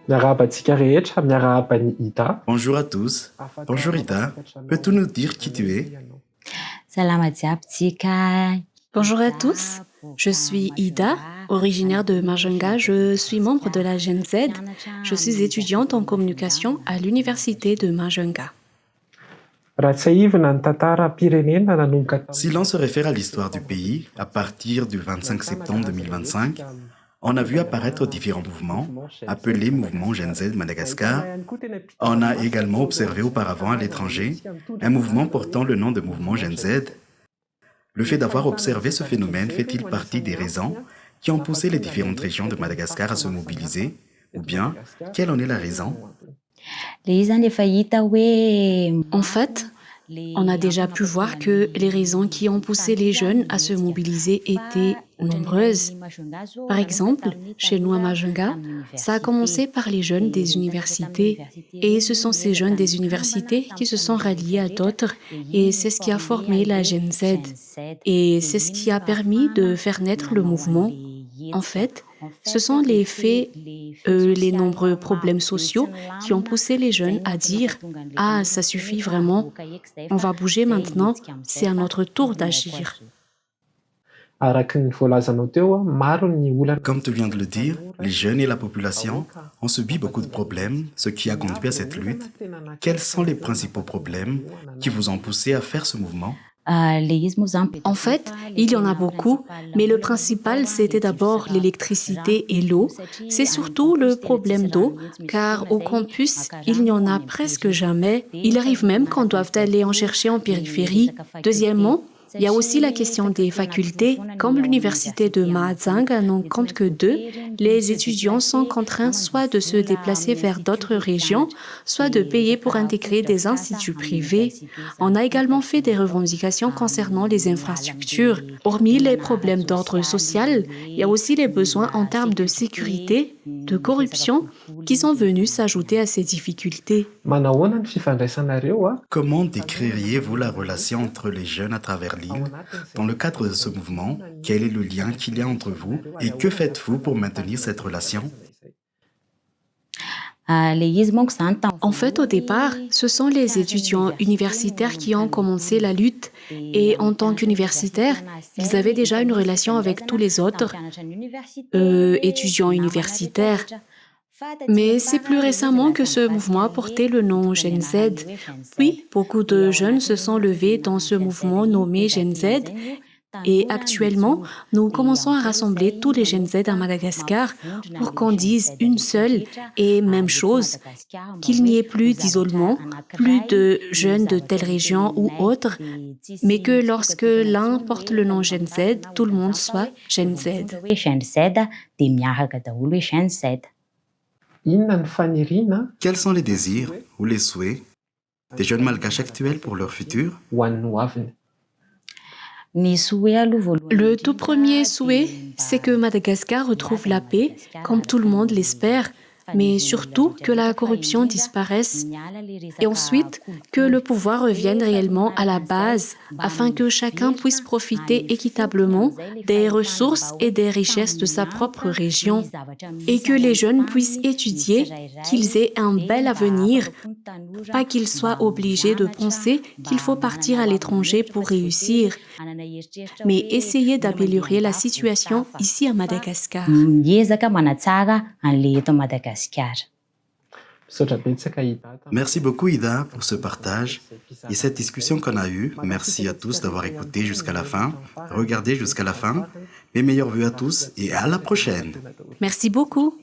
Miarabantsika rehetra, miarahaba ny Ida. Bonjour à tous. Bonjour Ida. Peux-tu nous dire qui tu es? Salama jiaby. Bonjour à tous, je suis Ida, originaire de Majunga, je suis membre de la Gen Z, je suis étudiante en communication à l'université de Majunga. Raha tsy ahivina ny tantaram-pirenena nanomboka Si l'on se réfère à l'histoire du pays, à partir du 25 septembre 2025, on a vu apparaître différents mouvements, appelés mouvements Gen Z Madagascar. On a également observé auparavant à l'étranger un mouvement portant le nom de mouvement Gen Z. Le fait d'avoir observé ce phénomène fait-il partie des raisons qui ont poussé les différentes régions de Madagascar à se mobiliser? Ou bien, quelle en est la raison? En fait, on a déjà pu voir que les raisons qui ont poussé les jeunes à se mobiliser étaient nombreuses. Par exemple, chez nous à Majunga, ça a commencé par les jeunes des universités et ce sont ces jeunes des universités qui se sont ralliés à d'autres et c'est ce qui a formé la Gen Z et c'est ce qui a permis de faire naître le mouvement. En fait, ce sont les faits, les nombreux problèmes sociaux qui ont poussé les jeunes à dire « Ah, ça suffit vraiment, on va bouger maintenant, c'est à notre tour d'agir ». Comme tu viens de le dire, les jeunes et la population ont subi beaucoup de problèmes, ce qui a conduit à cette lutte. Quels sont les principaux problèmes qui vous ont poussé à faire ce mouvement? En fait, il y en a beaucoup, mais le principal, c'était d'abord l'électricité et l'eau. C'est surtout le problème d'eau, car au campus, il n'y en a presque jamais. Il arrive même qu'on doive aller en chercher en périphérie. Deuxièmement, il y a aussi la question des facultés. Comme l'université de Mahajanga n'en compte que 2, les étudiants sont contraints soit de se déplacer vers d'autres régions, soit de payer pour intégrer des instituts privés. On a également fait des revendications concernant les infrastructures. Hormis les problèmes d'ordre social, il y a aussi les besoins en termes de sécurité, de corruption, qui sont venus s'ajouter à ces difficultés. Comment décririez-vous la relation entre les jeunes à travers l'île? Dans le cadre de ce mouvement, quel est le lien qu'il y a entre vous et que faites-vous pour maintenir cette relation? En fait, au départ, ce sont les étudiants universitaires qui ont commencé la lutte et en tant qu'universitaires, ils avaient déjà une relation avec tous les autres étudiants universitaires. Mais c'est plus récemment que ce mouvement a porté le nom Gen Z. Puis, beaucoup de jeunes se sont levés dans ce mouvement nommé Gen Z. Et actuellement, nous commençons à rassembler tous les Gen Z à Madagascar pour qu'on dise une seule et même chose, qu'il n'y ait plus d'isolement, plus de jeunes de telle région ou autre, mais que lorsque l'un porte le nom Gen Z, tout le monde soit Gen Z. Quels sont les désirs ou les souhaits des jeunes malgaches actuels pour leur futur? Le tout premier souhait, c'est que Madagascar retrouve la paix, comme tout le monde l'espère, mais surtout que la corruption disparaisse et ensuite que le pouvoir revienne réellement à la base afin que chacun puisse profiter équitablement des ressources et des richesses de sa propre région et que les jeunes puissent étudier, qu'ils aient un bel avenir, pas qu'ils soient obligés de penser qu'il faut partir à l'étranger pour réussir, mais essayer d'améliorer la situation ici à Madagascar. Merci beaucoup Ida pour ce partage et cette discussion qu'on a eue. Merci à tous d'avoir écouté jusqu'à la fin, regardé jusqu'à la fin. Mes meilleurs vœux à tous et à la prochaine. Merci beaucoup.